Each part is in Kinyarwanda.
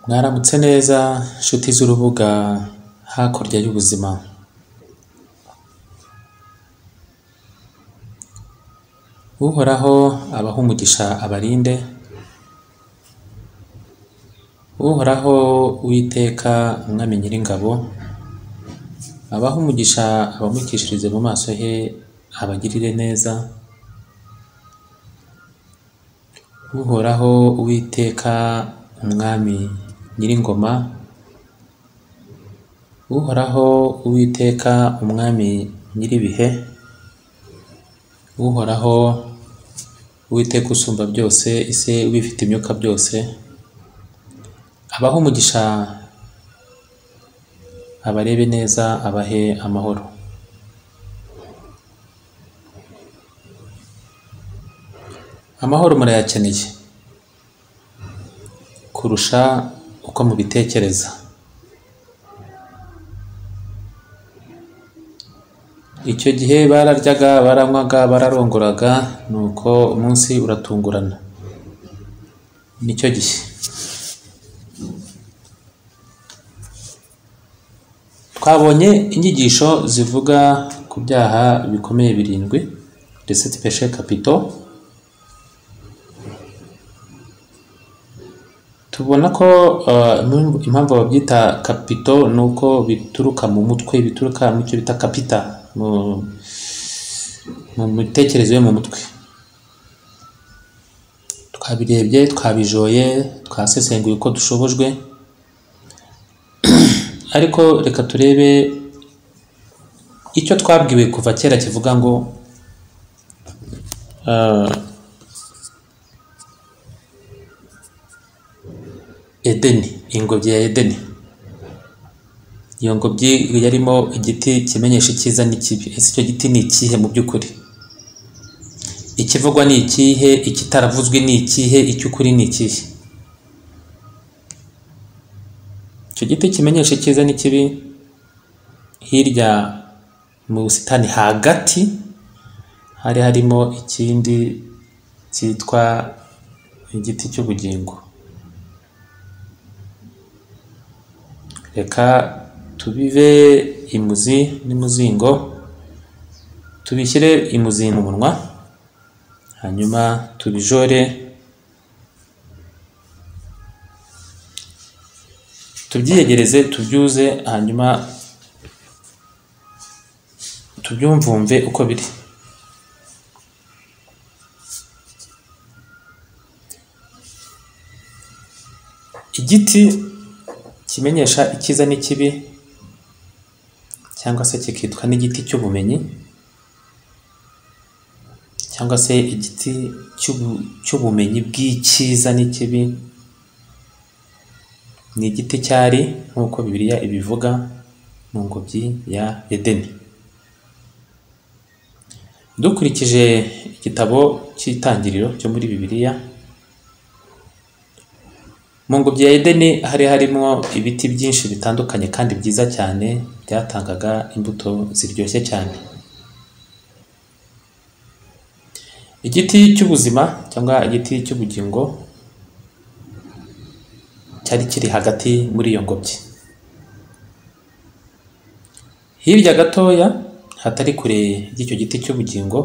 Mwaramutse neza nshuti z'urubuga hakurya y'ubuzima. Uhoraho abaha umugisha abarinde. Uhoraho Uwiteka Umwami Nyiringabo abaha umugisha abamwikishirize mu maso he abagirire neza. Uhoraho Uwiteka Umwami Nyiringoma, Uhoraho Uwiteka Umwami Nyiribihe, Uhoraho Uwiteka Usumba byose, ise ubifite imyuka byose, abaha umugisha abarebe neza, abahe amahoro. Amahoro murayakeneye kurusha uko mubitekereza. Icyo gihe bararyaga, baranywaga, bararongoraga, nuko umunsi uratungurana. Nicyo gihe twabonye inyigisho zivuga ku byaha bikomeye birindwi, les 7 péchés capitaux. Tubona ko impamvu babyita kapito ni uko bituruka mu mutwe, bituruka mu cyo bita kapita, mu mitekerereze yo mu mutwe. Twabirebye, twabijoye, twasesenguye uko dushobojwe, ariko reka turebe icyo twabwiwe kuva kera kivuga ngo Edeni, ingobyi ya Edeni. Iyo ngobyi yarimo igiti kimenyesha icyiza n'ikibi. Ese icyo giti ni ikihe mu by'ukuri? Ikivugwa ni ikihe? Ikitaravuzwe ni ikihe? Icy'ukuri ni ikihe? Icyo giti kimenyesha icyiza n'ikibi, hirya mu busitani hagati hari harimo ikindi cyitwa igiti cy'ubugingo. Reka tubive imuzi n'imuzingo, tubishyire imuzi mu munwa, hanyuma tubijore, tubyiyegereze, tubyuze, hanyuma tubyumvumve uko biri. Igiti kimenyesha icyiza n'ikibi, cyangwa se kikitwa n'igiti cy'ubumenyi, cyangwa se igiti cy'ubumenyi bw'icyiza n'ikibi, ni igiti cyari nk'uko Bibiliya ibivuga mu ngobyi ya Edeni. Dukurikije igitabo cy'Itangiriro cyo muri Bibiliya, mu ngobyi ya Edeni hari harimo ibiti byinshi bitandukanye kandi byiza cyane, byatangaga imbuto ziryoshye cyane. Igiti cy'ubuzima cyangwa igiti cy'ubugingo cyari kiri hagati muri iyo ngobyi. Hirya gatoya, hatari kure y'icyo giti cy'ubugingo,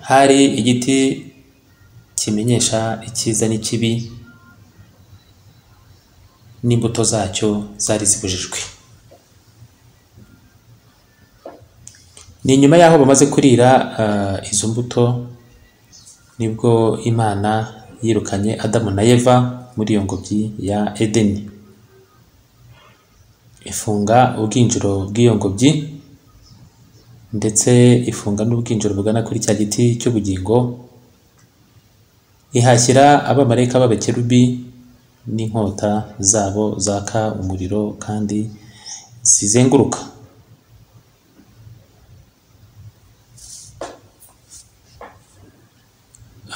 hari igiti kimenyesha icyiza n'ikibi, n'imbuto zacyo zari zibujijwe. Ni nyuma y'aho bamaze kurira izo mbuto nibwo Imana yirukanye Adamu na Eva muri iyo ngobyi ya Edeni, ifunga ubwinjiro bw'iyo ngobyi, ndetse ifunga n'ubwinjiro bugana kuri cya giti cy'ubugingo, ihashyira abamarayika b'abakerubi n'inkota zabo zaka umuriro kandi zizenguruka.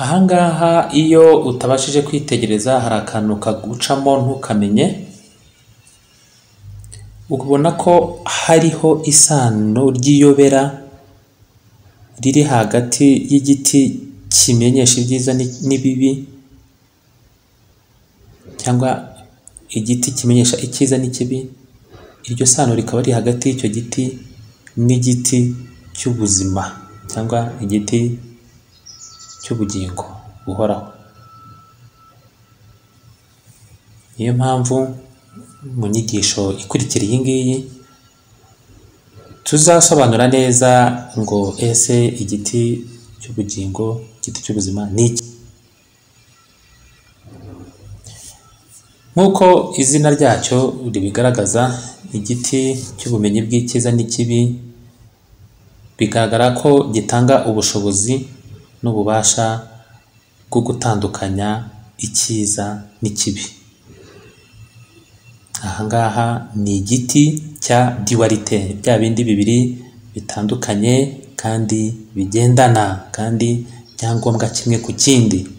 Ahangaha iyo utabashije kwitegereza, hari akantu kagucamo ntukamenye, ukubona ko hariho isano ry'iyobera riri hagati y'igiti kimenyesha ibyiza n'ibibi cyangwa igiti kimenyesha icyiza n'ikibi, iryo sano rikaba ari hagati y'icyo giti n'igiti cy'ubuzima cyangwa igiti cy'ubugingo buhoraho. Niyo mpamvu mu nyigisho ikurikira iyi ngiyi tuzasobanura neza ngo ese igiti cy'ubugingo, igiti cy'ubuzima ni iki. Nk'uko izina ryacyo ribigaragaza, igiti cy'ubumenyi bw'icyiza n'ikibi bigaragara ko gitanga ubushobozi n'ububasha bwo gutandukanya icyiza n'ikibi. Ahangaha ni igiti cya dualite, bya bindi bibiri bitandukanye kandi bigendana kandi byangombwa kimwe ku kindi.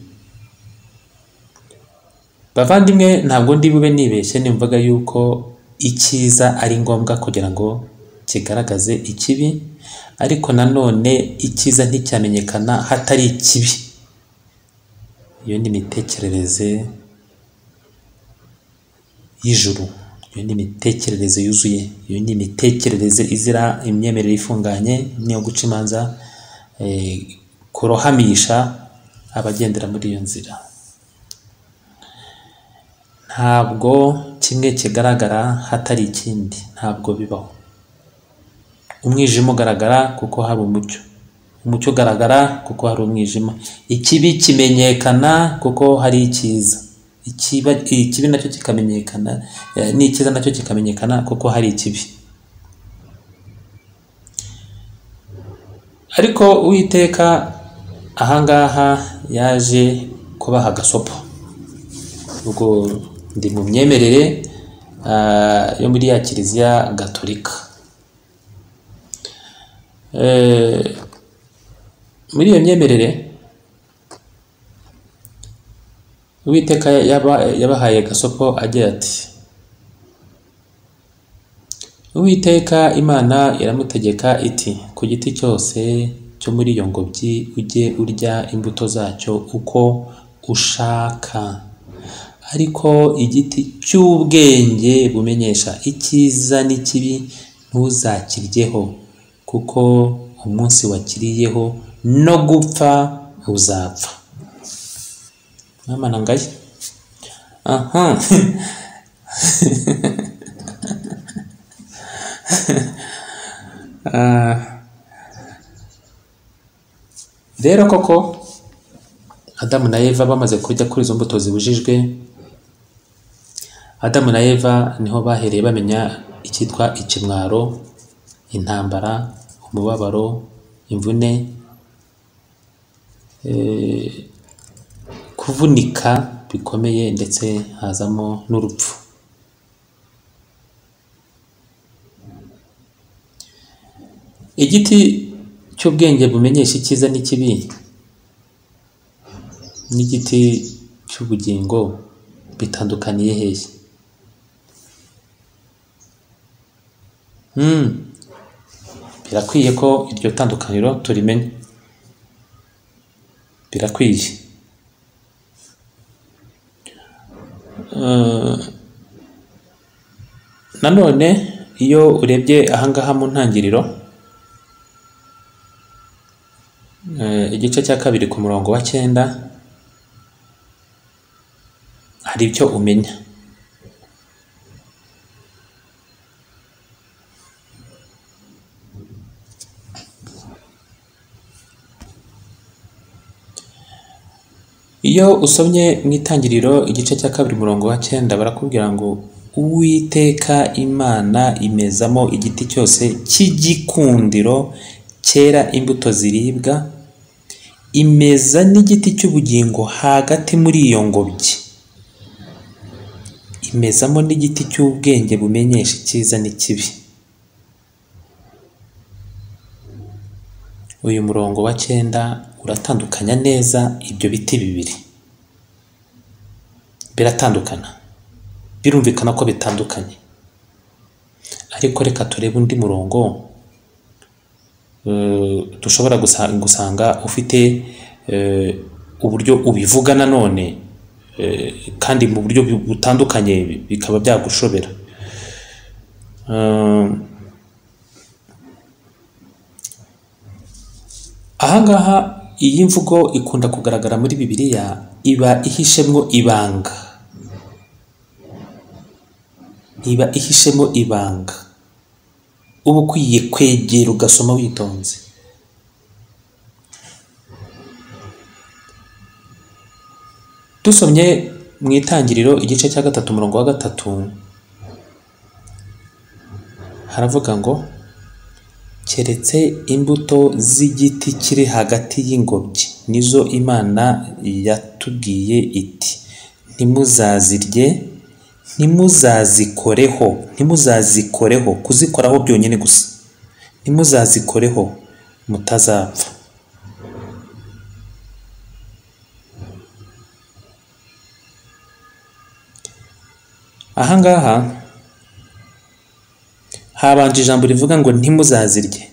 Bavandimwe, ntabwo ndi bube nibeshye nimvuga yuko icyiza ari ngombwa kugira ngo kigaragaze ikibi, ariko nanone icyiza nticyamenyekana hatari ikibi. Iyo ni imitekerereze y'ijuru, iyo ni imitekerereze yuzuye, iyo ni imitekerereze izira imyemerere ifunganye niyo guca imanza, kurohamisha abagendera muri iyo nzira. Ntabwo kimwe kigaragara hatari ikindi, ntabwo bibaho. Umwijima ugaragara kuko hari umucyo, umucyo ugaragara kuko hari umwijima. Ikibi kimenyekana kuko hari icyiza, ikibi nacyo kikamenyekana, n'icyiza nacyo kikamenyekana kuko hari ikibi. Ariko Uwiteka ahangaha yaje kubaha agasopo. Ubwo ndi mu myemerere yo muri ya Kiliziya Gatolika. Muri iyo myemerere Uwiteka yabahaye gasopo agira ati, Uwiteka Imana iramutegeka iti, ku giti cyose cyo muri iyo ngobyi ujye urya imbuto zacyo uko ushaka, ariko igiti cy'ubwenge bumenyesha icyiza n'ikibi ntuzakiryeho, kuko umunsi wakiriyeho no gupfa uzapfa. Namana ngaye. Aha. Rero koko Adamu na Eva bamaze kurya kuri izo mbuto zibujijwe, Adamu na Eva niho bahereye bamenya icyitwa ikimwaro, intambara, umubabaro, imvune, kuvunika bikomeye, ndetse hazamo n'urupfu. Igiti cy'ubwenge bumenyesha icyiza n'ikibi n'igiti cy'ubugingo bitandukaniye hehe? Birakwiye ko iryo tandukaniro turimenya, birakwiye. Nanone iyo urebye ahangaha mu ntangiriro, igice cya 2 ku murongo wa 9, hari icyo umenya. Iyo usomye mu itangiriro igice cya 2 murongo wa 9, barakubwira ngo Uwiteka Imana imezamo igiti cyose cy'igikundiro cyera imbuto ziribwa, imeza n'igiti cy'ubugingo hagati muri iyo ngobyi, imezamo n'igiti cy'ubwenge bumenyesha icyiza n'ikibi. Uyu murongo wa 9 uratandukanya neza ibyo biti bibiri. Biratandukana, birumvikana ko bitandukanye. Ariko reka turebe undi murongo dushobora gusanga ufite uburyo ubivuga nanone kandi mu buryo butandukanye bikaba byagushobera. Ahangaha iyi mvugo ikunda kugaragara muri Bibiliya, iba ihishemo ibanga, uba ukwiye kwegera ugasoma witonze. Dusomye mu Itangiriro igice cya 3 umurongo wa 3 haravuga ngo keretse imbuto z'igiti kiri hagati y'ingobyi nizo Imana yatubwiye iti ntimuzazirye, ntimuzazikoreho, kuzikoraho byonyine gusa, ntimuzazikoreho mutazapfa. Ahangaha habanje ijambo rivuga ngo ntimuzazirye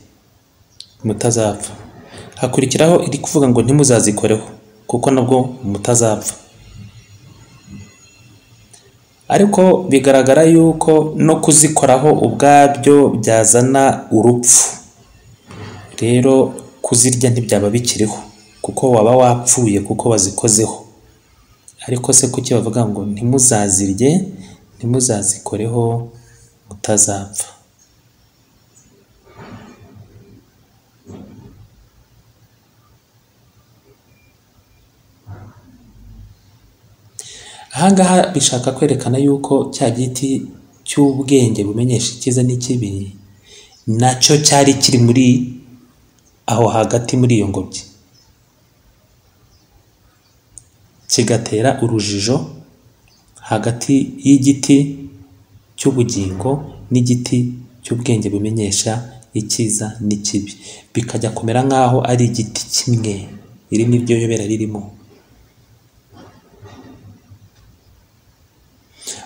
mutazapfa, hakurikiraho iri kuvuga ngo ntimuzazikoreho kuko nabwo mutazapfa. Ariko bigaragara yuko no kuzikoraho ubwabyo byazana urupfu, rero kuzirya ntibyaba bikiriho kuko waba wapfuye kuko wazikozeho. Ariko se kuki bavuga ngo ntimuzazirye, ntimuzazikoreho mutazapfa? Ahangaha bishaka kwerekana yuko cya giti cy'ubwenge bumenyesha icyiza n'ikibi nacyo cyari kiri muri aho hagati muri iyo ngobyi, kigatera urujijo hagati y'igiti cy'ubugingo n'igiti cy'ubwenge bumenyesha icyiza n'ikibi, bikajya kumera nk'aho ari igiti kimwe. Iri ni ryo yobera ririmo.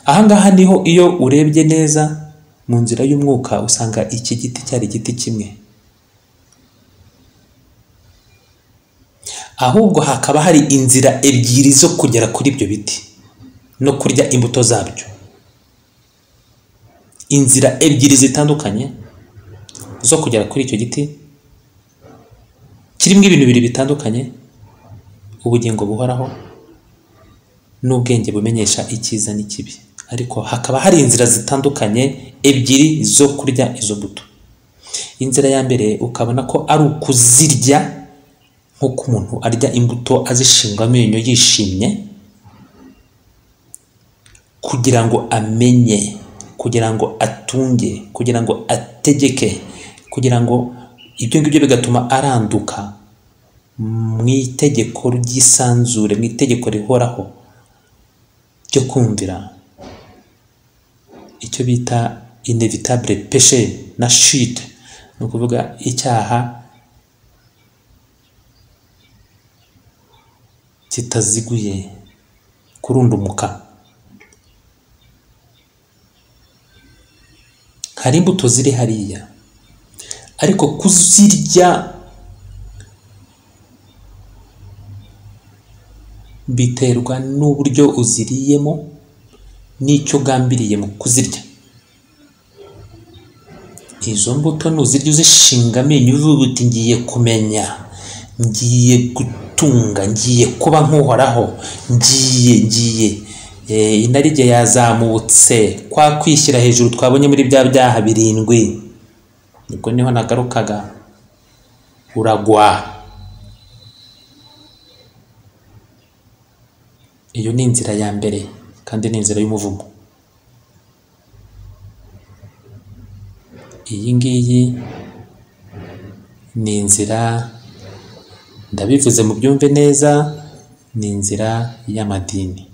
Ahangaha niho iyo urebye neza mu nzira y'umwuka usanga iki giti cyari igiti kimwe, ahubwo hakaba hari inzira ebyiri zo kugera kuri ibyo biti no kurya imbuto zabyo. Inzira ebyiri zitandukanye zo kugera kuri icyo giti kirimo ibintu bibiri bitandukanye: ubugingo buhoraho n'ubwenge bumenyesha icyiza n'ikibi. Ariko hakaba hari inzira zitandukanye ebyiri zo kurya izo mbuto. Inzira ya mbere ukabona ko ari ukuzirya nk'uko umuntu arya imbuto azishinga amenyo yishimye, kugira ngo amenye, kugira ngo atunge, kugira ngo ategeke, kugira ngo ibyo ngibyo bigatuma aranduka mu itegeko ry'isanzure, mu itegeko rihoraho ryo kumvira icyo bita inevitable péché na chute, ni ukuvuga icyaha kitaziguye, kurundumuka. Hari imbuto ziri hariya, ariko kuzirya biterwa n'uburyo uziriyemo n'icyo ugambiriye mu kuzirya. Izo mbuto nuzirya uzishinga amenyo uvuga uti ngiye kumenya, ngiye gutunga, ngiye kuba nk'uhoraho, ngiye inarijye yazamutse, kwa kwishyira hejuru twabonye muri bya byaha 7. Nibwo niho nagarukaga, uragwa. Iyo ni inzira ya mbere kandi ni inzira y'umuvumo. Iyi ngiyi ni inzira, ndabivuze mu byumve neza, ni inzira y'amadini.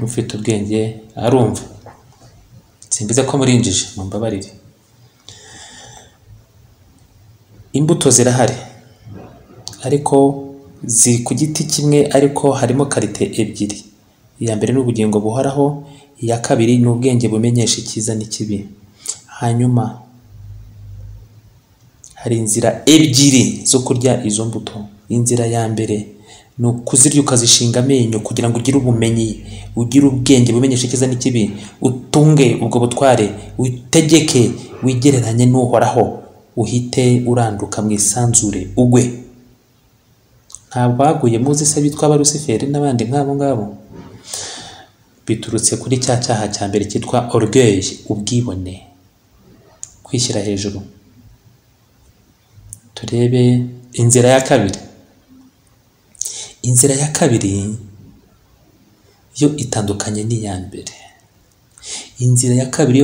Ufite ubwenge arumva, simbiza ko murinjije, mumbabarire. Imbuto zirahari ariko ziri ku giti kimwe, ariko harimo karite ebyiri. Iya mbere ni ubugingo buhoraho, iya kabiri ni ubwenge bumenyesha icyiza n'ikibi. Hanyuma hari inzira ebyiri zo kurya izo mbuto. Inzira ya mbere ni ukuzirya ukazishinga amenyo kugira ngo ugire ubumenyi, ugire ubwenge bumenyesha icyiza n'ikibi, utunge ubwo butware, witegeke, wigereranye n'uhoraho, uhite uranduka mu isanzure ugwe. Ntabwo baguye muzi se bitwa abarusiferi n'abandi nk'abo ngabo? Biturutse kuri cya cyaha cya mbere cyitwa orgueil, ubwibone, kwishyira hejuru. Turebe inzira ya kabiri. Inzira ya kabiri yo itandukanye n'iya mbere. Inzira ya kabiri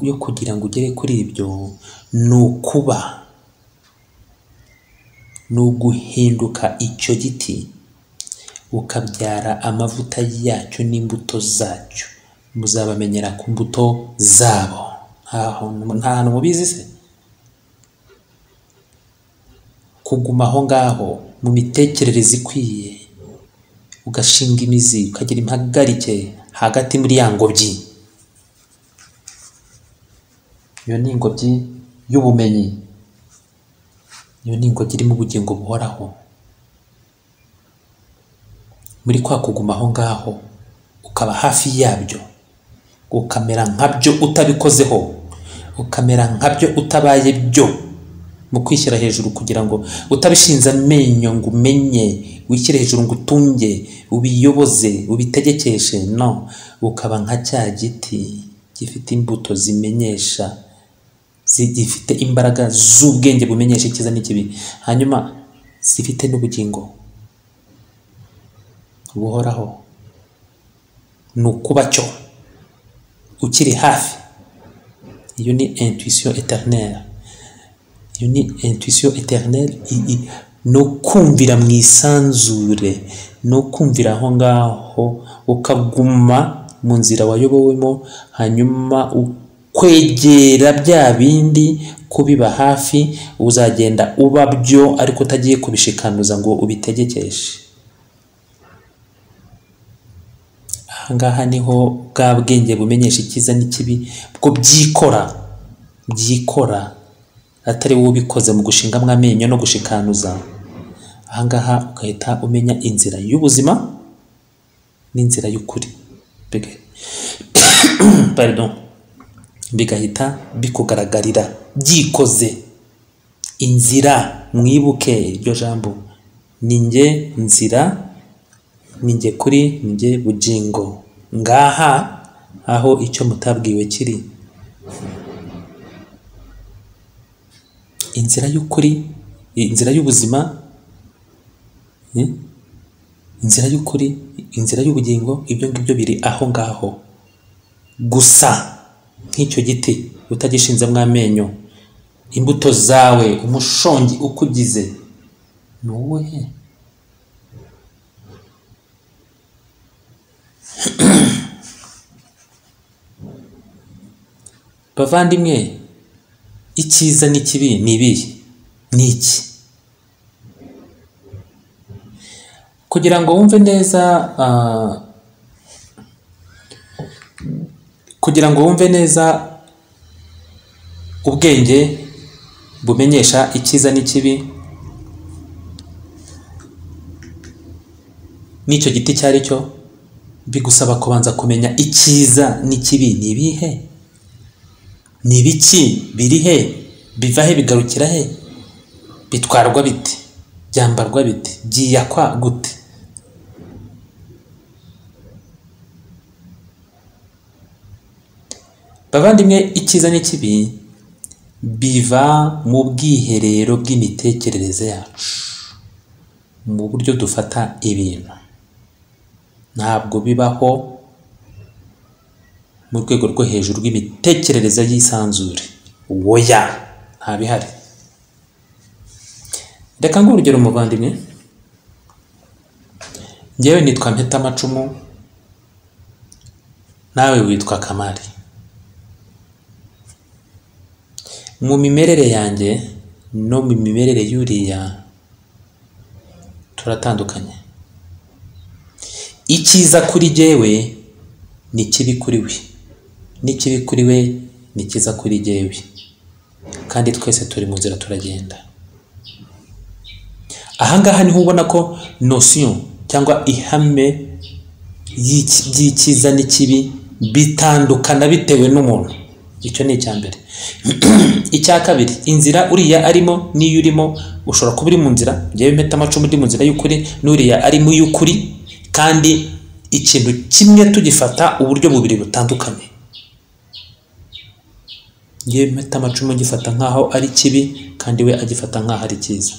yo kugira ngo ugere kuri ibyo ni ukuba, ni uguhinduka icyo giti ukabyara amavuta yacyo n'imbuto zacyo. Muzabamenyera ku mbuto zabo. Nta hantu mubizi se? Kuguma aho ngaho mu mitekerereze ikwiye, ugashinga imizi, ukagira impagarike hagati muri ya ngobyi. Iyo ni ingobyi y'ubumenyi, iyo ni ingobyi irimo ubugingo buhoraho. Muri kwa kuguma aho ngaho ukaba hafi yabyo, ukamera nkabyo utabikozeho, ukamera nkabyo utabaye byo, mu kwishyira hejuru kugira ngo utabishinze amenyo ngo umenye, wishyire hejuru ngo utunge, ubiyoboze, ubitegekeshe. No, ukaba nka cya giti gifite imbuto zimenyesha, zifite imbaraga z'ubwenge bumenyesha icyiza n'ikibi, hanyuma zifite n'ubugingo buhoraho. Ni ukuba cyo ukiri hafi. Iyo ni intuition éternelle. Iyo ni intuition éternelle, no kumvira mu isanzure, no kumvira aho ngaho, ukaguma mu nzira wayobowemo, hanyuma kwegera bya bindi, kubiba hafi, uzagenda uba byo ariko utagiye kubishikanuza ngo ubitegekeshe. Ahangaha niho bwa bwenge bumenyesha icyiza n'ikibi bwo byikora, atari wowe ubikoze mu gushingamo amenyo no gushikanuza. Ahangaha ugahita umenya inzira y'ubuzima n'inzira y'ukuri. Pardon. Bigahita bikugaragarira byikoze. Inzira, mwibuke iryo jambo, ni njye nzira, ni njye kuri, ni njye bugingo. Ngaha aho icyo mutabwiwe kiri. Inzira y'ukuri, inzira y'ubuzima, inzira y'ukuri, inzira y'ubugingo, ibyo ngibyo biri aho ngaho. Gusa nk'icyo giti utagishinzemo amenyo, imbuto zawe, umushongi ukugize ni uwuhe? Bavandimwe, icyiza n'ikibi ni ibihe? Ni iki? Kugira ngo wumve neza ubwenge bumenyesha icyiza n'ikibi n'icyo giti cyari cyo, bigusaba kubanza kumenya icyiza n'ikibi ni ibihe, ni ibiki, biri he, biva he, bigarukira he, bitwarwa bite, byambarwa bite, byiyakwa gute. Bavandimwe, icyiza n'ikibi biva mu bwiherero bw'imitekerereze yacu, mu buryo dufata ibintu. Ntabwo bibaho mu rwego rwo hejuru rw'imitekerereze y'isanzure. Oya, nta bihari. Reka nguhe urugero muvandimwe. Njyewe nitwa Mpetamacumu, nawe witwa Kamari. Mu mimerere yanjye no mu mimerere y'uriya turatandukanye. Icyiza kuri jyewe ni kibi kuri we, n'ikibi kuri we ni cyiza kuri jyewe, kandi twese turi mu nzira turagenda. Ahangaha niho ubona ko notion cyangwa ihame ry'icyiza n'ikibi bitandukana bitewe n'umuntu. Icyo ni icya mbere. Icya kabiri, inzira uriya arimo n'iyo urimo, ushobora kuba uri mu nzira, njyewe mpeta amacumu ndi mu nzira y'ukuri, n'uriya ari mu y'ukuri, kandi ikintu kimwe tugifata uburyo bubiri butandukanye. Njyewe mpeta amacumu ngifata nk'aho ari kibi, kandi we agifata nk'aho ari cyiza.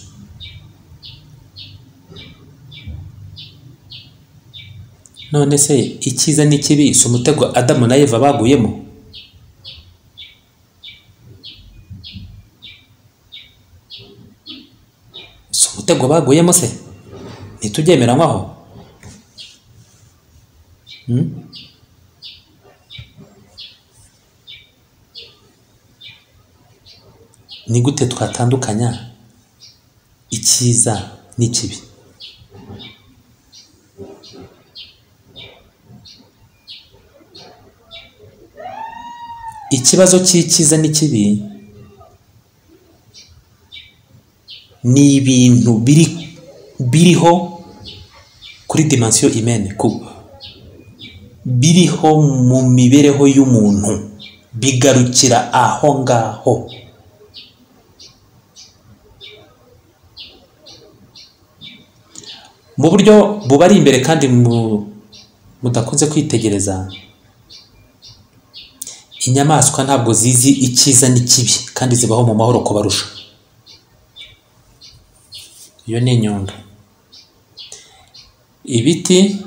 None se icyiza n'ikibi si umutego Adamu na Eva baguyemo? Si umutego baguyemo se? Ntitubyemeranywaho? Ni gute twatandukanya icyiza n'ikibi? Ikibazo cy'icyiza n'ikibi ni ibintu biriho kuri dimension humaine, biriho mu mibereho y'umuntu, bigarukira aho ngaho. Mu buryo bubari imbere kandi mudakunze kwitegereza, inyamaswa ntabwo zizi icyiza n'ikibi kandi zibaho mu mahoro kubarusha. Iyo ni inyundo. Ibiti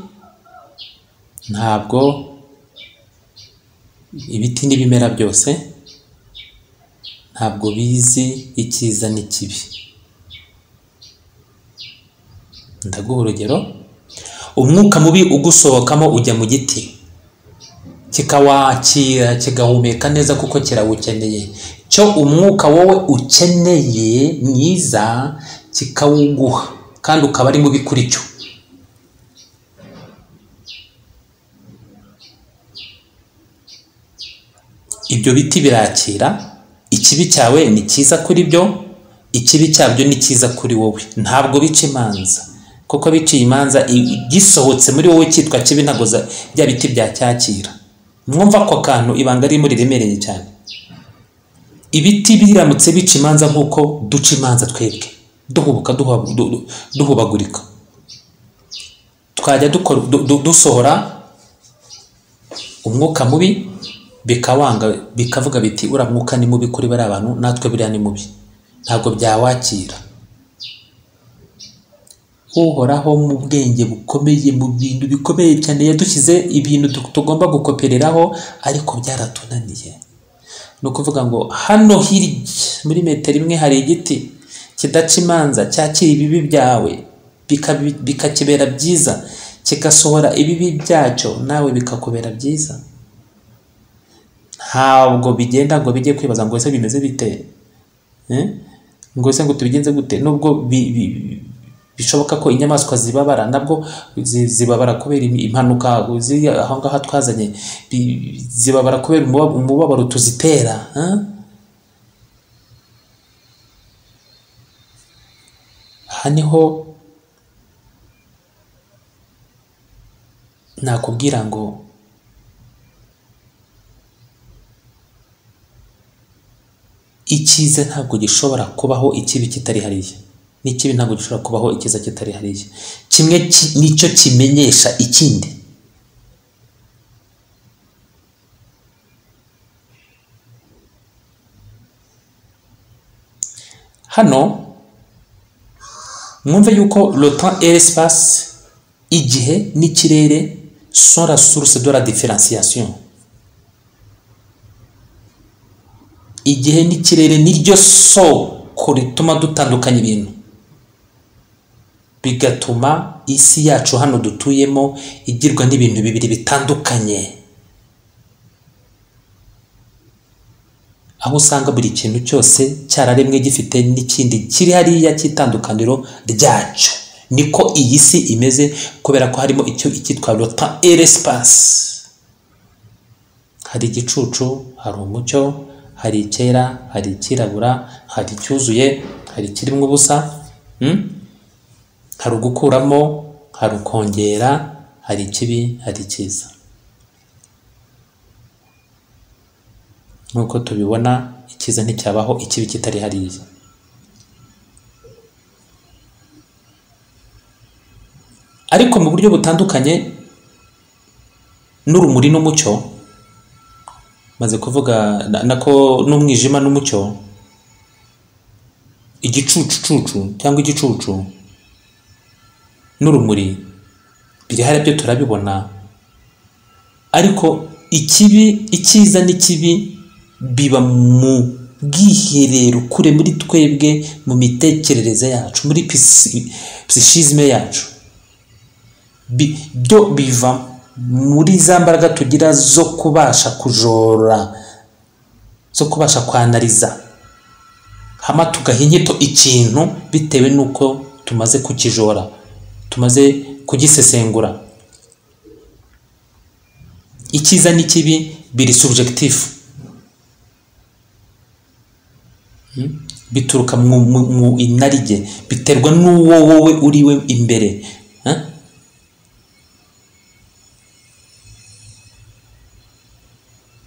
n'ibimera byose ntabwo bizi icyiza n'ikibi. Ndaguha urugero, umwuka mubi ugusohokamo ujya mu giti, kikawakira kigahumeka neza kuko kirawukeneye. Cyo umwuka wowe ukeneye mwiza kikawuguha, kandi ukaba ari mubi kuri cyo. Ibyo biti birakira, ikibi cyawe ni cyiza kuri byo, ikibi cyabyo ni cyiza kuri wowe. Ntabwo bica imanza, kuko biciye imanza gisohotse muri wowe cyitwa kibi, ntabwo bya biti byacyakira. Mwumva ko kantu ibanga rimwe riremereye cyane. Ibiti biramutse bica imanza nk'uko duca imanza twebwe, duhubuka duhubagurika, twajya dusohora umwuka mubi, bikawanga, bikavuga biti ura mwuka ni mubi kuri bari abantu, natwe biriya ni mubi, ntabwo byawakira. Uhoraho mu bwenge bukomeye, mu bintu bikomeye cyane, yadushyize ibintu tugomba gukopereraho, ariko byaratunaniye. Ni ukuvuga ngo hano hirya muri metero imwe hari igiti kidaca imanza, cyakira ibibi byawe bikakibera byiza, kigasohora ibibi byacyo, nawe bikakubera byiza. Ntabwo bigenda ngo bijye kwibaza ngo ese bimeze bite, ngo ese ngo tubigenze gute. Nubwo bishoboka ko inyamaswa zibabara, nabwo zibabara kubera impanuka aho ngaho twazanye, zibabara kubera umubabaro tuzitera. Aha niho nakubwira ngo icyiza ntabwo gishobora kubaho ikibi kitari hariya, n'ikibi ntabwo gishobora kubaho icyiza kitari hariya. Kimwe nicyo kimenyesha ikindi. Hano mwumve yuko le temps et l'espace, igihe n'ikirere, sont la source de la différenciation. Igihe n'ikirere niryo soko rituma dutandukanya ibintu, bigatuma isi yacu hano dutuyemo igirwa n'ibintu bibiri bitandukanye. Aho usanga buri kintu cyose cyararemwe gifite n'ikindi kiri hariya cy'itandukaniro ryacyo. Niko iyi si imeze, kubera ko harimo icyo ikitwa le temps et l'espace. Hari igicucu, hari umucyo, hari icyera, hari ikirabura, hari icyuzuye, hari ikirimo ubusa, hari ugukuramo, hari ukongera, hari ikibi, hari icyiza. Nk'uko tubibona, icyiza nticyabaho, ikibi kitari hariya. Ariko mu buryo butandukanye n'urumuri n'umucyo, maze kuvuga nako n'umwijima n'umucyo, igicucucucu cyangwa igicucu n'urumuri biri hari byo turabibona. Ariko ikibi, icyiza n'ikibi biba mu bwiherero kure muri twebwe, mu mitekerereze yacu, muri psychisme yacu. Byo biva muri za mbaraga tugira zo kubasha kujora, zo kubasha kwanaliza, hama tugaha inyito ikintu bitewe n'uko tumaze kukijora, tumaze kugisesengura. Icyiza n'ikibi biri subjectif, bituruka mu inarijye, biterwa n'uwo wowe uriwe imbere.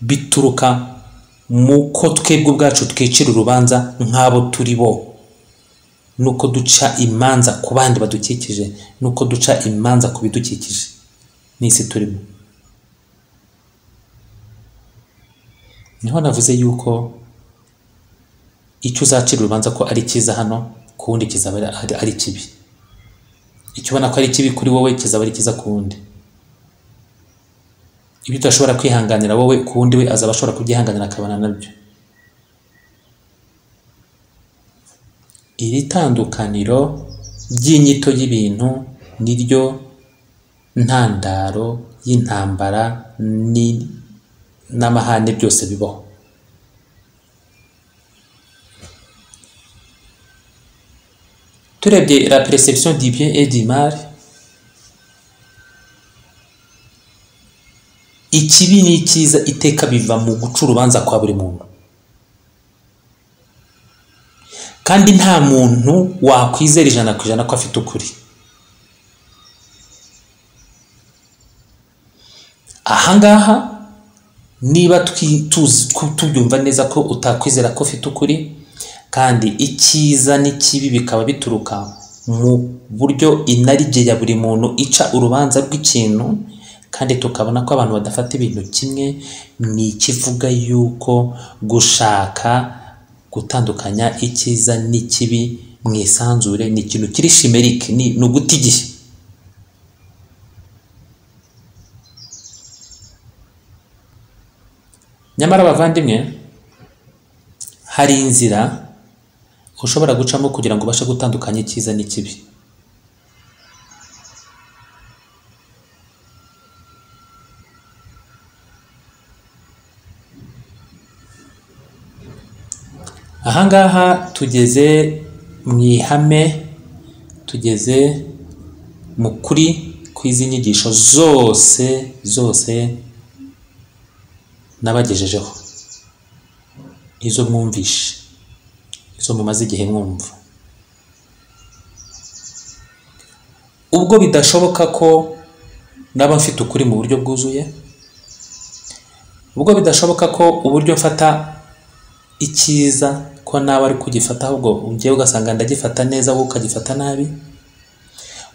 Bituruka muko twebwe ubwacu twicira urubanza nk'abo turi bo, nuko duca imanza ku bandi badukikije, nuko duca imanza ku bidukikije n'isi turimo. Niho navuze yuko icyo uzacira urubanza ko ari cyiza hano, ku wundi kizaba ari kibi. Icyo ubona ko ari kibi kuri wowe kizaba ari cyiza ku wundi. Ibyo udashobora kwihanganira wowe, ku wundi we azaba ashobora kubyihanganira akabana nabyo. Iri tandukaniro ry'inyito y'ibintu niryo ntandaro y'intambara n'amahane byose bibaho. Turebye la perception du bien et du mal, ikibi n'icyiza iteka biva mu guca urubanza kwa buri muntu. Kandi nta muntu wakwizera 100% ko afite ukuri. Ahangaha niba tubyumva neza ko utakwizera ko ufite ukuri, kandi icyiza n'ikibi bikaba bituruka mu buryo inarijye ya buri muntu ica urubanza rw'ikintu, kandi tukabona ko abantu badafata ibintu kimwe, ni ikivuga yuko gushaka gutandukanya icyiza n'ikibi mu isanzure ni ikintu kiri chimerique, ni uguta igihe. Nyamara abavandimwe, hari inzira ushobora gucamo kugira ngo ubashe gutandukanya icyiza n'ikibi. Ahangaha tugeze mu ihame, tugeze mu kuri kw'izi nyigisho zose nabagejejeho, izo mwumvishe, izo mumaze igihe mwumva. Ubwo bidashoboka ko naba mfite ukuri mu buryo bwuzuye, ubwo bidashoboka ko uburyo mfata icyiza ko nawe ari kugifata, ahubwo ugiye ugasanga ndagifata neza wowe ukagifata nabi,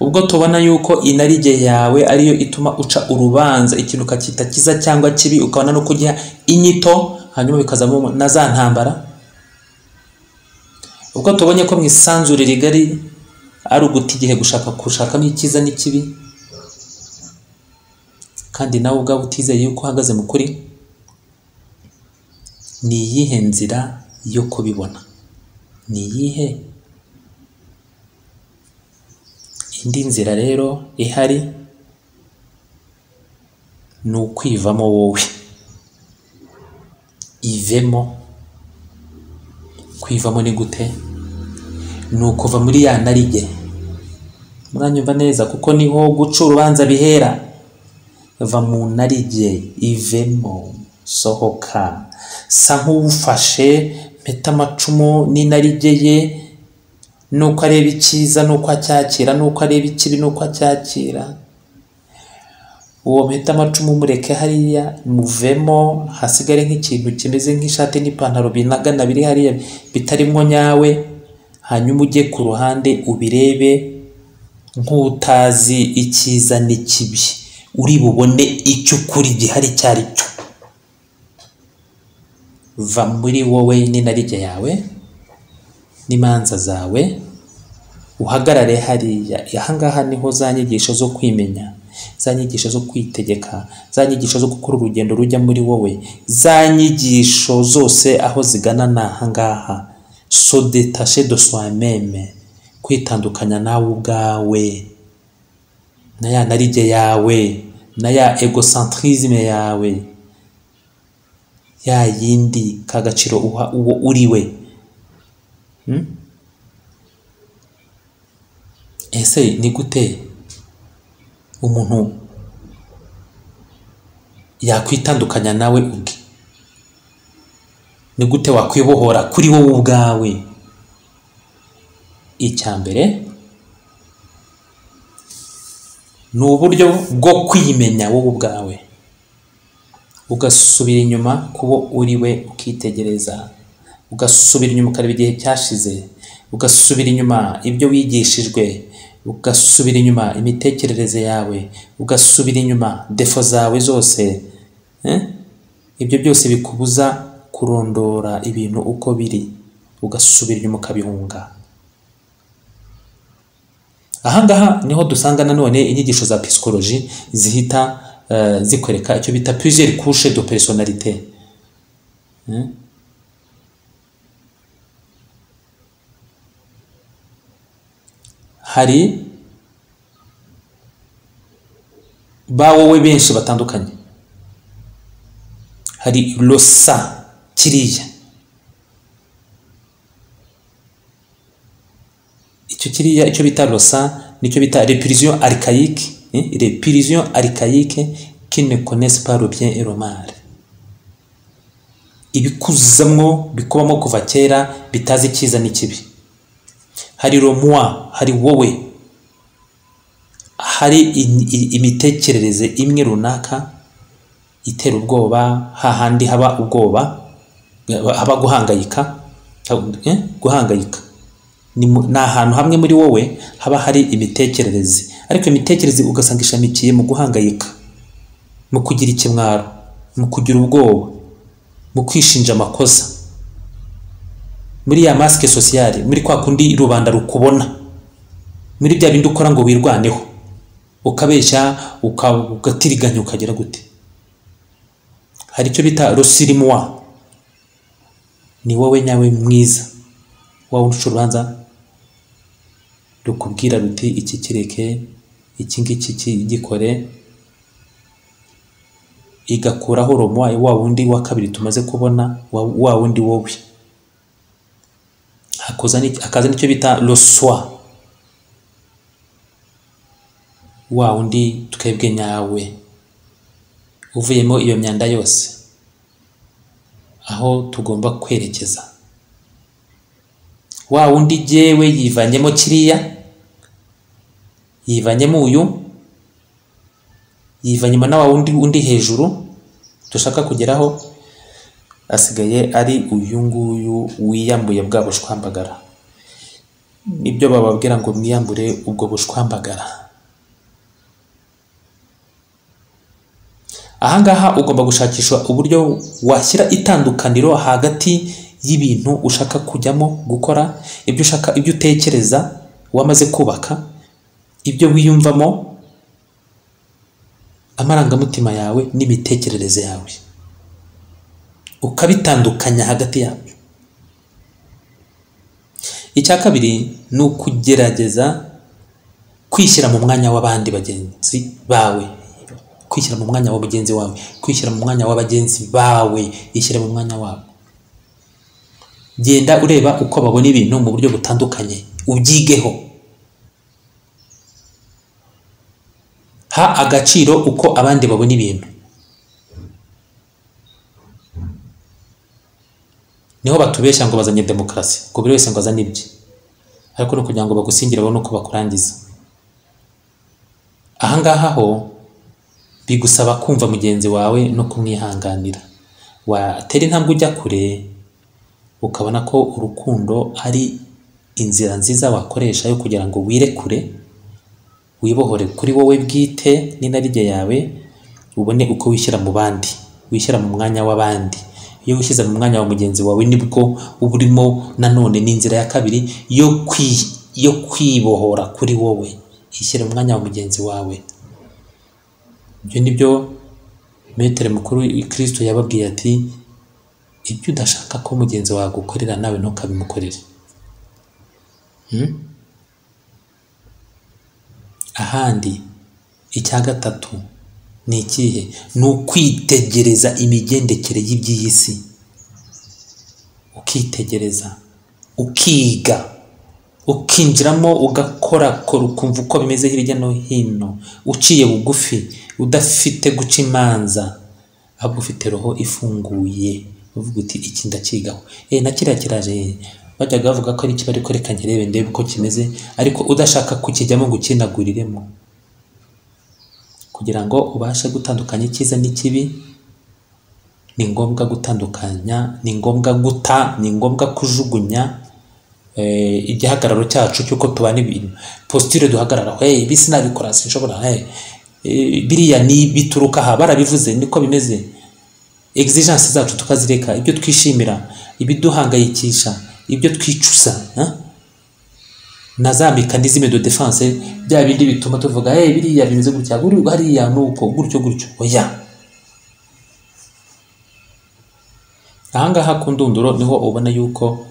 ubwo tubona yuko inarijye yawe ariyo ituma uca urubanza ikintu ukakita cyiza cyangwa kibi, ukabona no kugiha inyito, hanyuma bikazamo na za ntambara. Ubwo tubonye ko mu isanzure rigari ari uguta igihe gushakamo icyiza n'ikibi, kandi nawe ubwawe utizeye yuko uhagaze mu kuri, ni iyihe nzira yo kubibona? Ni iyihe? Indi nzira rero ihari ni ukwivamo wowe. Ivemo. Kwivamo ni gute? Ni ukuva muri ya narijye. Muranyumva neza kuko niho guca urubanza bihera. Va mu narijye, ivemo, sohoka. Sa nk'ufashe mpeta amacumu n'inarijye ye, nuko areba icyiza nuko acyakira, nuko areba ikibi nuko acyakira. Uwo mpeta amacumu mureke hariya, muvemo, hasigare nk'ikintu kimeze nk'ishati n'ipantaro binagana biri hariya bitarimwo nyawe, hanyuma ujye ku ruhande ubirebe nk'utazi icyiza n'ikibi, uri bubone icyo ukuri gihari cyari cyo. Va muri wowe n'inarijye yawe n'imanza zawe, uhagarare hariya. Ahangaha niho za nyigisho zo kwimenya, za nyigisho zo kwitegeka, za nyigisho zo gukora urugendo rujya muri wowe, za nyigisho zose aho zigana ni ahangaha. Se détacher de soi-même, kwitandukanya nawe ubwawe na ya narijye yawe na ya egocentrisme yawe, ya yindi kagaciro uha uwo uriwe. Ese ni gute umuntu yakwitandukanya nawe ubwe? Ni gute wakwibohora kuri wowe ubwawe? Icyambere ni uburyo bwo kwimenya wowe ubwawe, ugasubira inyuma kubo uriwe, ukitegereza, ugasubira inyuma ukareba igihe cyashize, ugasubira inyuma ibyo wigishijwe, ugasubira inyuma imitekerereze yawe, ugasubira inyuma defo zawe zose. Ibyo byose bikubuza kurondora ibintu uko biri, ugasubira inyuma ukabihunga. Ahangaha niho dusanga nanone inyigisho za psychologie zihita zikwereka icyo bita plusieurs couches de personnalité. Hari ba wowe benshi batandukanye. Hari losa kiriya, icyo bita losa nicyo bita répulsion archaïque, répulsion archaïque qui ne connaissent pas le bien et le mal. Ibikuzamwo bikubamo kuva kera bitazi icyiza n'ikibi. Hari le moi, hari wowe, hari imitekerereze imwe runaka itera ubwoba, hahandi haba ubwoba, haba guhangayika. Guhangayika ni ahantu hamwe muri wowe haba hari imitekerereze, ariko imitekerereze ugasanga ishamikiye mu guhangayika, mu kugira ikimwaro, mu kugira ubwoba, mu kwishinja amakosa, muri ya masque sociale, muri kwa kundi rubanda rukubona, muri bya bindi ukora ngo wirwaneho, ukabeshya, ugatiriganya, ukagera gute. Hari icyo bita rosirimwa, ni wowe nyawe mwiza, wawe uca urubanza rukubwira ruti iki kireke, iki ngiki gikore, igakuraho romwa wa wundi wa kabiri tumaze kubona, wa wundi wowe. Akaza nicyo bita le soi, wa wundi twebwe nyawe, uvuyemo iyo myanda yose, aho tugomba kwerekeza. Wa wundi jewe yivanyemo kiriya, yivanyemo uyu, yivanyemo na wa wundi hejuru dushaka kugeraho, asigaye ari uyu nguyu wiyambuye bwa bushwambagara. Nibyo bababwira ngo mwiyambure ubwo bushwambagara. Ahangaha ugomba gushakisha uburyo washyira itandukaniro hagati y'ibintu ushaka kujyamo gukora, ibyo ushaka, ibyo utekereza wamaze kubaka, ibyo wiyumvamo, amarangamutima yawe n'imitekerereze yawe, ukabitandukanya hagati yabyo. Icya kabiri ni ukugerageza kwishyira mu mwanya w'abandi bagenzi bawe, kwishyira mu mwanya wa mugenzi wawe, kwishyira mu mwanya w'abagenzi bawe, ishyira mu mwanya wabo. Genda ureba uko babona ibintu mu buryo butandukanye, ubyigeho. Ha agaciro uko abandi babona ibintu. Niho batubeshya ngo bazanye demokarasi, ngo buri wese ngo azane ibye. ariko no kugira ngo bagusingire babone uko bakurangiza. Ahangaha ho bigusaba kumva mugenzi wawe no kumwihanganira. Watera intambwe ujya kure ukabona ko urukundo ari inzira nziza wakoresha yo kugira ngo wirekure, wibohore kuri wowe bwite n'inarijye yawe, ubone uko wishyira mu bandi, wishyira mu mwanya w'abandi. Iyo wishyize mu mwanya wa mugenzi wawe nibwo uba urimo nanone n'inzira ya kabiri yo kwibohora kuri wowe. Ishyira mu mwanya wa mugenzi wawe. Ibyo nibyo Metere mukuru Kristo yababwiye ati, ibyo udashaka ko mugenzi wawe agukorera nawe ntukabimukorere. Ahandi icya gatatu ni ikihe? Ni ukwitegereza imigendekere y'iby'iyi si. Ukitegereza, ukiga, ukinjiramo, ugakora ukumva uko bimeze hirya no hino, uciye bugufi, udafite guca imanza, ahubwo ufite roho ifunguye, uvuga uti iki ndakigaho. Na kiriya kiraje, bajyaga bavuga ko ari kiba, ariko reka nkirebe ndebe uko kimeze, ariko udashaka kukijyamo ngo ukinaguriremo. Kugira ngo ubashe gutandukanya icyiza n'ikibi, ni ngombwa gutandukanya, ni ngombwa guta, ni ngombwa kujugunya igihagararo cyacu cy'uko tubana ibintu, posture duhagararaho. Ibi sinabikora, sinshobora, biriya ni bituruka aha, barabivuze niko bimeze. Exigence zacu tukazireka, ibyo twishimira, ibiduhangayikisha, ibyo twicuza, na za mekanizme de defense, bya bindi bituma tuvuga biriya bimeze gutya, hariya nuko gutyo gutyo. Oya, ahangaha ku ndunduro niho ubona yuko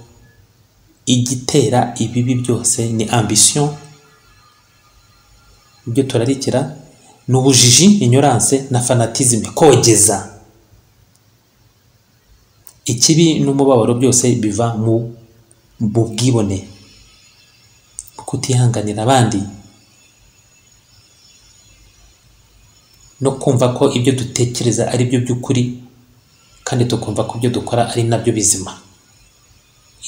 igitera ibibi byose ni ambition. Ibyo turarikira ni ubujiji, ignorance na fanatisme, kogeza. Ikibi n'umubabaro byose biva mu bwibone, kutihanganira abandi, no kumva ko ibyo dutekereza ari byo by'ukuri, kandi tukumva ko ibyo dukora ari nabyo bizima.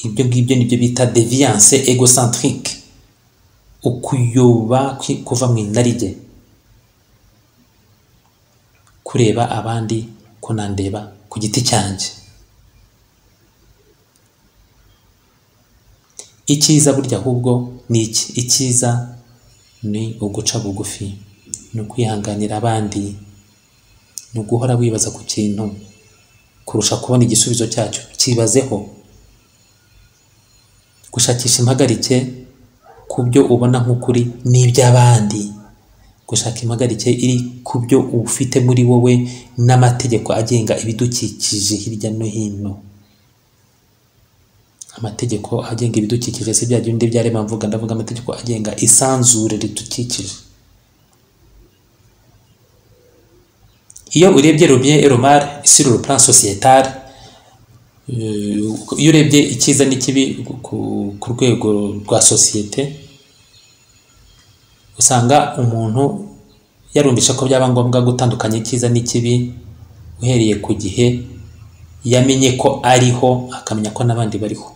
Ibyo ngibyo nibyo bita deviance egocentrique, ukuyoba kuva mu inarijye, kureba abandi kunandeba ku giti cyanjye. Icyiza burya ahubwo ni iki? Icyiza ni uguca bugufi, ni ukwihanganira abandi, ni uguhora wibaza ku kintu kurusha kubona igisubizo cyacyo. Kibazeho, gushakisha impagarike ku byo ubona nk'ukuri n'iby'abandi, gushaka impagarike iri ku byo ufite muri wowe n'amategeko agenga ibidukikije hirya no hino. Amategeko agenga ibidukikije si bya bindi byarema mvuga, ndavuga amategeko agenga isanzure ridukikije. Iyo urebye le bien et le mal sur le plan sociétal, iyo urebye icyiza n'ikibi ku rwego rwa sosiyete, usanga umuntu yarumvisha ko byaba ngombwa gutandukanya icyiza n'ikibi uhereye ku gihe yamenye ko ariho, akamenya ko n'abandi bariho.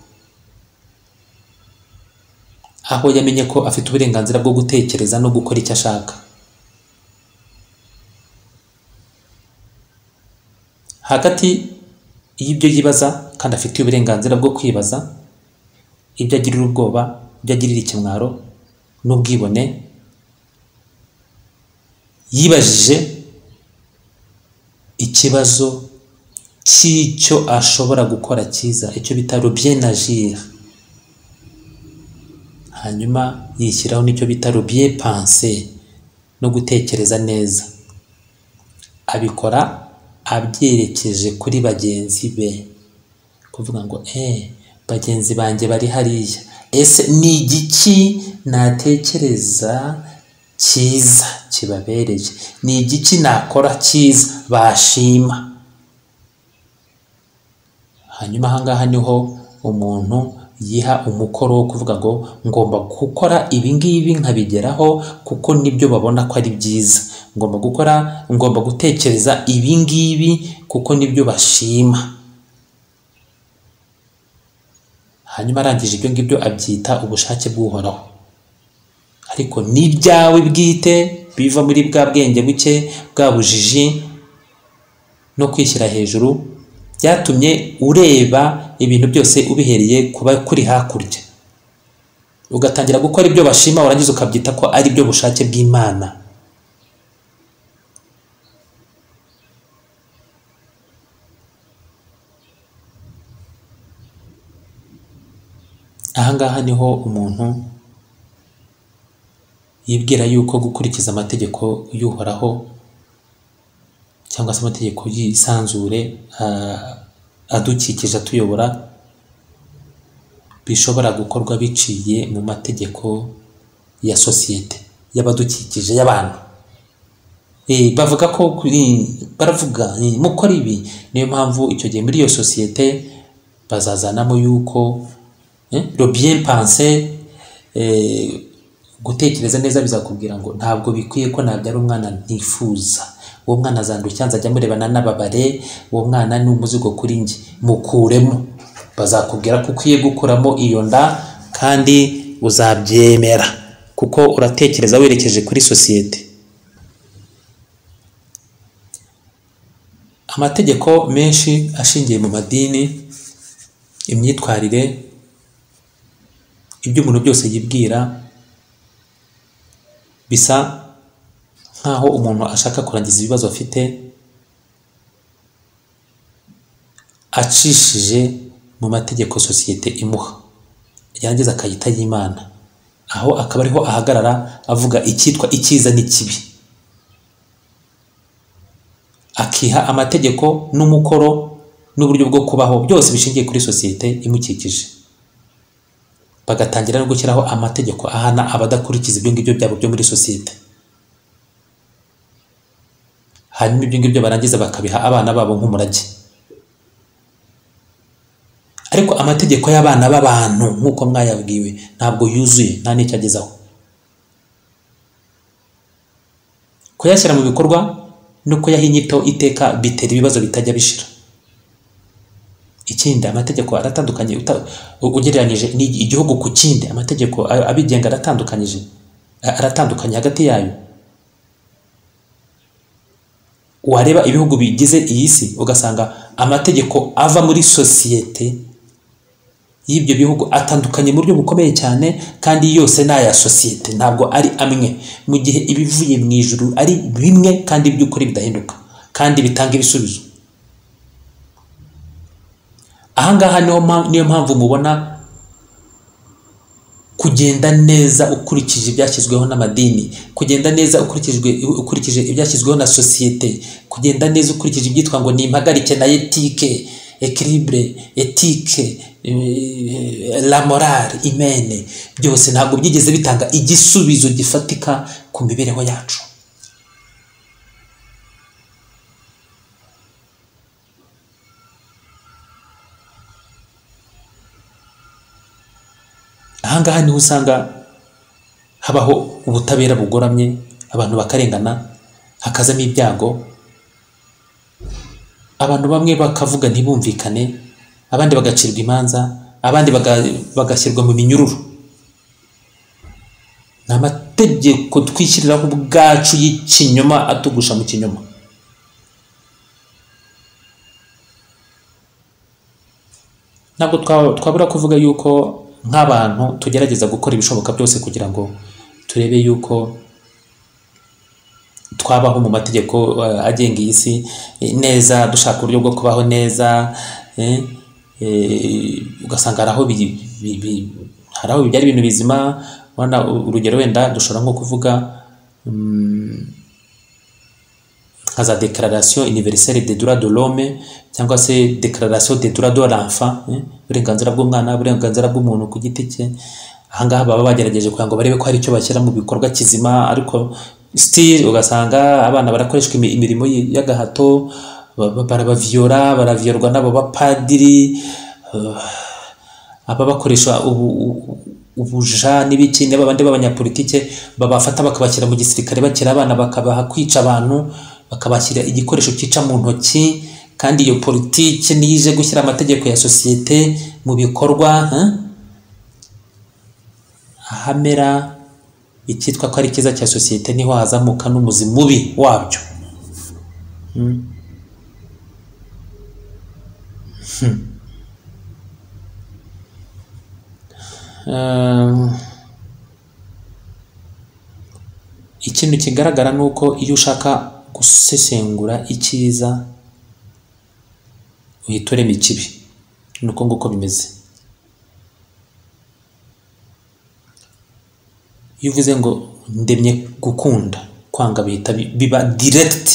Aho yamenye ko afite uburenganzira bwo gutekereza no gukora icyo ashaka. Hagati y'ibyo yibaza kandi afite uburenganzira bwo kwibaza, ibyo agirira ubwoba, ibyo agirira ikimwaro n'ubwibone, yibajije ikibazo cy'icyo ashobora gukora cyiza, icyo bita le bien agir. Hanyuma yishyiraho n'icyo bita le bien penser, no gutekereza neza. Abikora abyerekeje kuri bagenzi be, kuvuga ngo bagenzi banjye bari hariya, ese ni igiki natekereza cyiza kibabereje, ni igiki nakora cyiza bashima. Hanyuma ahangaha niho umuntu yiha umukoro wo kuvuga ngo ngomba gukora ibi ngibi nkabigeraho kuko nibyo babona ko ari byiza, ngomba gutekereza ibi ngibi kuko nibyo bashima. hanyuma arangije ibyo ngibyo abyita ubushake bw'uhoraho. Ariko n'ibyawe bwite biva muri bwa bwenge buke, bwa bujiji no kwishyira hejuru, byatumye ureba ibintu byose ubihereye kuba kuri hakurya, ugatangira gukora ibyo bashima, warangiza ukabyita ko ari byo bushake bw'Imana. Ahangaha niho umuntu yibwira yuko gukurikiza amategeko y'uhoraho cyangwa se amategeko y'isanzure adukikije atuyobora bishobora gukorwa biciye mu mategeko ya sosiyete y'abadukikije y'abantu. Bavuga ko baravuga mukora ibi, niyo mpamvu icyo gihe muri iyo sosiyete bazazanamo yuko le bien pensé, gutekereza neza bizakubwira ngo ntabwo bikwiye ko nabyara umwana ntifuza, uwo mwana azandushya, nzajya murebana n'ababare, uwo mwana ni umuzigo kuri njye, mukuremo. Bazakubwira ko ukwiye gukuramo iyo nda kandi uzabyemera kuko uratekereza werekeje kuri sosiyete. Amategeko menshi ashingiye mu madini, imyitwarire, ibyo umuntu byose yibwira, bisa nkaho umuntu ashaka kurangiza ibibazo afite acishije mu mategeko sosiyete imuha, yarangiza akayita y'Imana, aho akaba ariho ahagarara avuga icyitwa icyiza n'ikibi, akiha amategeko n'umukoro n'uburyo bwo kubaho byose bishingiye kuri sosiyete imukikije. Bagatangira no gushyiraho amategeko ahana abadakurikiza ibyo ngibyo byabo byo muri sosiyete. Hanyuma ibyo ngibyo barangiza bakabiha abana babo nk'umurage. Ariko amategeko y'abana b'abantu nk'uko mwayabwiwe ntabwo yuzuye, nta n'icyo agezaho. Kuyashyira mu bikorwa no kuyaha inyito iteka bitera ibibazo bitajya bishira. Ikindi, amategeko aratandukanye ugereranyije igihugu ku kindi, amategeko abigenga aratandukanye hagati yayo. Wareba ibihugu bigize iyi si ugasanga amategeko ava muri sosiyete y'ibyo bihugu atandukanye mu buryo bukomeye cyane, kandi yose ni aya sosiyete, ntabwo ari amwe, mu gihe ibivuye mu ijuru ari bimwe kandi by'ukuri bidahinduka kandi bitanga ibisubizo. Ahangaha niyo mpamvu mubona kugenda neza ukurikije ibyashyizweho n'amadini, kugenda neza ukurikije ibyashyizweho na sosiyete, kugenda neza ukurikije ibyitwa ngo ni impagarike na etike, équilibre, etike, la morale humaine, byose ntabwo byigeze bitanga igisubizo gifatika ku mibereho yacu. Ahangaha niho usanga habaho ubutabera bugoramye, abantu bakarengana, hakazamo ibyago, abantu bamwe bakavuga ntibumvikane, abandi bagacirwa imanza, abandi bagashyirwa mu minyururu. Ni amategeko twishyiriraho ubwacu y'ikinyoma atugusha mu kinyoma. Ntabwo twabura kuvuga yuko nk'abantu tugerageza gukora ibishoboka byose kugira ngo turebe yuko twabaho mu mategeko agenga iyi si neza, dushaka uburyo bwo kubaho neza. Ugasanga hari aho bibyara ibintu bizima. Urugero wenda dushobora nko kuvuga nka za Déclaration universelle des droits de l'homme cyangwa se Déclaration des droits de l'enfant, uburenganzira bw'umwana, uburenganzira bw'umuntu ku giti cye. Ahangaha baba bagerageje kugira ngo barebe ko hari icyo bashyira mu bikorwa kizima, ariko still ugasanga abana barakoreshwa imirimo y'agahato, baraviyorwa n'abo bapadiri, aba bakoresha ubuja n'ibiki, n'abandi b'abanyapolitike babafata bakabashyira mu gisirikare bakiri abana, bakabaha kwica abantu, bakabashyira igikoresho cyica mu ntoki, kandi iyo politike niyo ije gushyira amategeko ya sosiyete mu bikorwa. ahamera icyitwa ko ari cyiza cya sosiyete niho hazamuka n'umuzi mubi wabyo. Ikintu kigaragara ni uko iyo ushaka gusesengura icyiza uhita urema ikibi, ni uko nguko bimeze. Iyo uvuze ngo ndemye gukunda, kwanga bihita biba direct,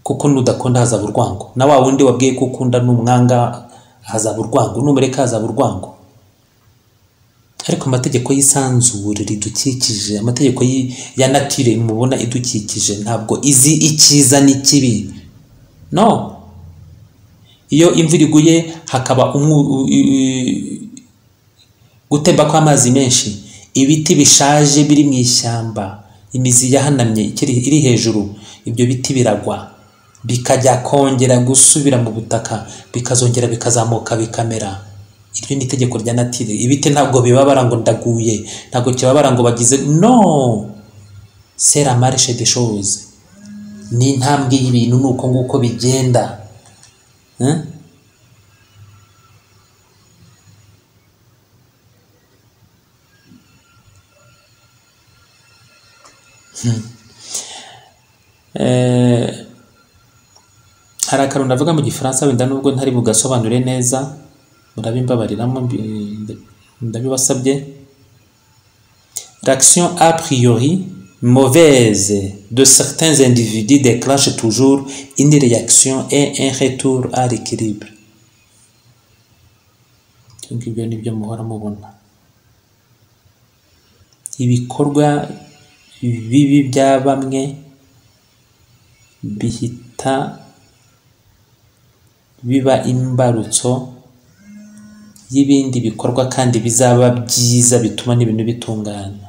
kuko nudakunda hazaba urwango, na wa wundi wabwiye ko ukunda n'umwanga hazaba urwango, numureka hazaba urwango. Ariko amategeko y'isanzure ridukikije, amategeko ya nature mubona idukikije ntabwo izi icyiza n'ikibi. No, iyo imvura iguye hakaba gutemba kw'amazi menshi, ibiti bishaje biri mu ishyamba, imizi yahanamye iri hejuru, ibyo biti biragwa bikajya kongera gusubira mu butaka, bikazongera bikazamuka bikamera. Iryo ni itegeko rya nature. Ibiti ntabwo bibabara ngo ndaguye, ntabwo kibabara ngo bagize, no, c'est la marche des choses, ni intambwe y'ibintu, nuko nguko bigenda. Hari akantu ndavuga mu gifaransa wenda nubwo ntari bugasobanure neza, murabimbabariramo ndabibasabye. L'action a priori mauvaise de certains individus déclenche toujours une réaction et un retour à l'équilibre. Ibyo nibyo muhora mubona. Ibikorwa bibi bya bamwe bihita biba imbarutso y'ibindi bikorwa kandi bizaba byiza bituma n'ibintu bitungana.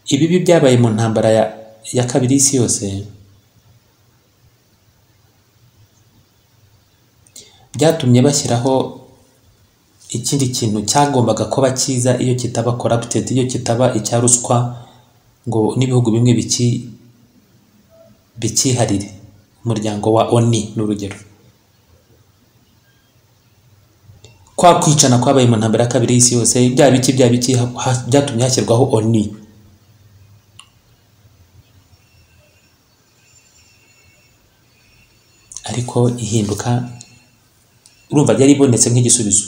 Ibibi byabaye mu ntambara ya kabiri y'isi yose byatumye bashyiraho ikindi kintu cyagombaga kuba cyiza iyo kitaba corrupted, iyo kitaba icya ruswa ngo n'ibihugu bimwe bikiharire. Umuryango wa ONU n'urugero, kwa kwicana kwabaye mu ntambara ya kabiri y'isi yose, bya biki byatumye hashyirwaho ONU. Ariko ihinduka, urumva yari ibonetse nk'igisubizo,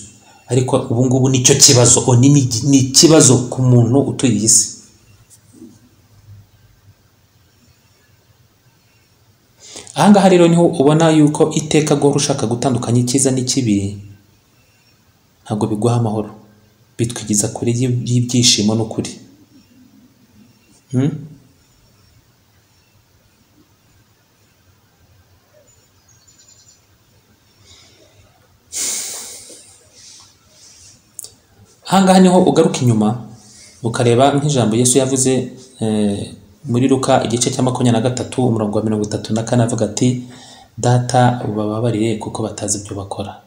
ariko ubu ngubu nicyo kibazo. ONU ni ikibazo ku muntu utuye iyi si. Ahangaha rero niho ubona yuko iteka guhora ushaka gutandukanya icyiza n'ikibi ntabwo biguha amahoro, bitwigiza kure y'ibyishimo n'ukuri. Ahangaha niho ugaruka inyuma ukareba nk'ijambo Yesu yavuze muri Luka igice cya 23 umurongo wa 34 avuga ati, data ubababarire kuko batazi ibyo bakora.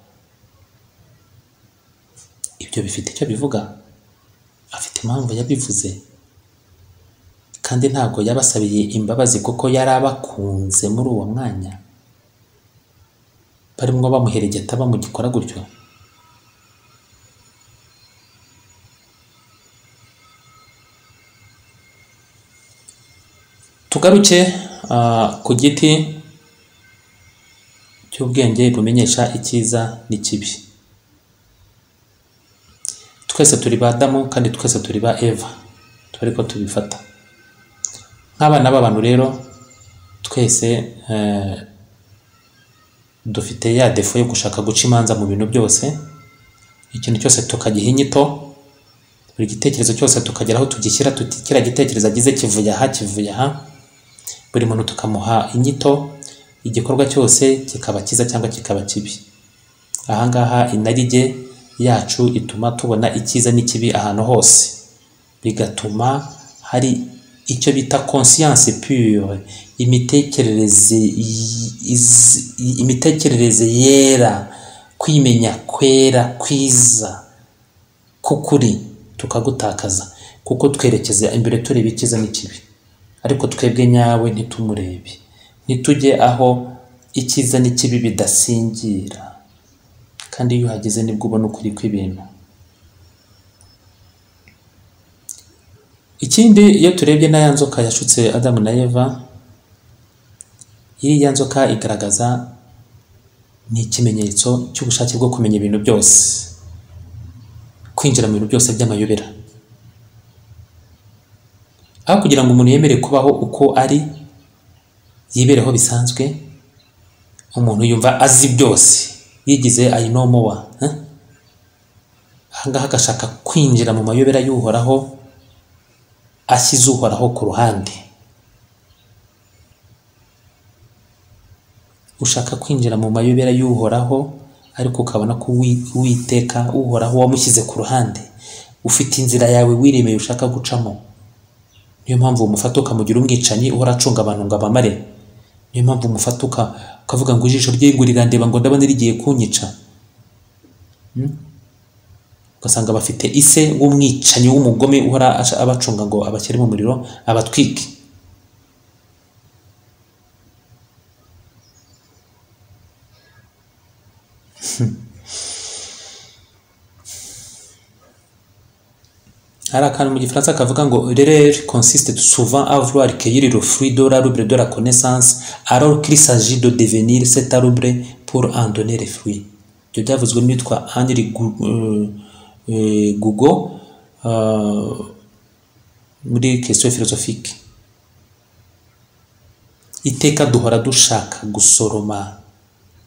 Ibyo bifite icyo bivuga, afite impamvu yabivuze, kandi ntabwo yabasabiye imbabazi kuko yari abakunze muri uwo mwanya, barimo bamuheregeta bamugikora gutyo. Tugaruke ku giti cy'ubwenge bumenyesha icyiza n'ikibi. Twese turi ba Adamu kandi twese turi ba Eva, ariko tubifata nk'abana b'abantu. Rero twese dufite ya defo yo gushaka guca imanza mu bintu byose. Ikintu cyose tukagiha inyito, buri gitekerezo cyose tukagera aho tugishyira, tuti kira gitekerezo agize kivuye aha. Buri muntu tukamuha inyito, igikorwa cyose kikaba cyiza cyangwa kikaba kibi. Ahangaha inarijye yacu ituma tubona icyiza n'ikibi ahantu hose, bigatuma hari icyo bita conscience pure, imitekerereze yera, kwimenya kwera kwiza k'ukuri tukagutakaza, kuko twerekeza imbere tureba icyiza n'ikibi, ariko twebwe nyawe ntitumurebe, ntitujye aho icyiza n'ikibi bidasingira, kandi iyo uhageze nibwo ubona ukuri kw'ibintu. Ikindi, iyo turebye na ya nzoka yashutse Adamu na Eva, iriya nzoka igaragaza ni ikimenyetso cy'ubushake bwo kumenya ibintu byose, kwinjira mu bintu byose by'amayobera. Aho kugira ngo umuntu yemere kubaho uko ari, yibereho bisanzwe, umuntu yumva azi byose, yigize ayinomowa, ahangaha agashaka kwinjira mu mayobera y'uhoraho, ashyize uhoraho ku ruhande. Ushaka kwinjira mu mayobera y'uhoraho, ariko ukabona ko Uwiteka uhoraho wamushyize ku ruhande, ufite inzira yawe wiremeye ushaka gucamo. Niyo mpamvu umufata ukamugira umwicanyi uhora acunga abantu ngo abamare. Niyo mpamvu umufata ukavuga ngo ijisho rye ngo rirandeba ngo ndabona rigiye kunyica. Ugasanga bafite ise w'umwicanyi w'umugome uhora abacunga ngo abashyire mu muriro abatwike. Hari akantu mu gifaransa kavuga ngo l'erreur consiste souvent à vouloir cueillir le fruit de l'arbre de la connaissance alors qu'il s'agit de devenir cet arbre pour en donner les fruits. Ibyo byavuzwe n'uwitwa Henry Gugo muri question philosophique. Iteka duhora dushaka gusoroma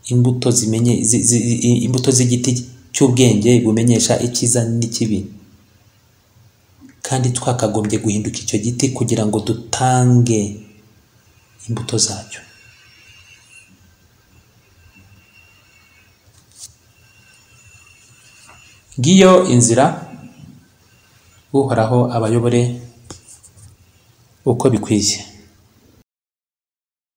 imbuto imbuto z'igiti cy'ubwenge bumenyesha icyiza n'ikibi, kandi twakagombye guhinduka icyo giti kugira ngo dutange imbuto zacyo. Ngiyo inzira uhoraho abayobore uko bikwiye.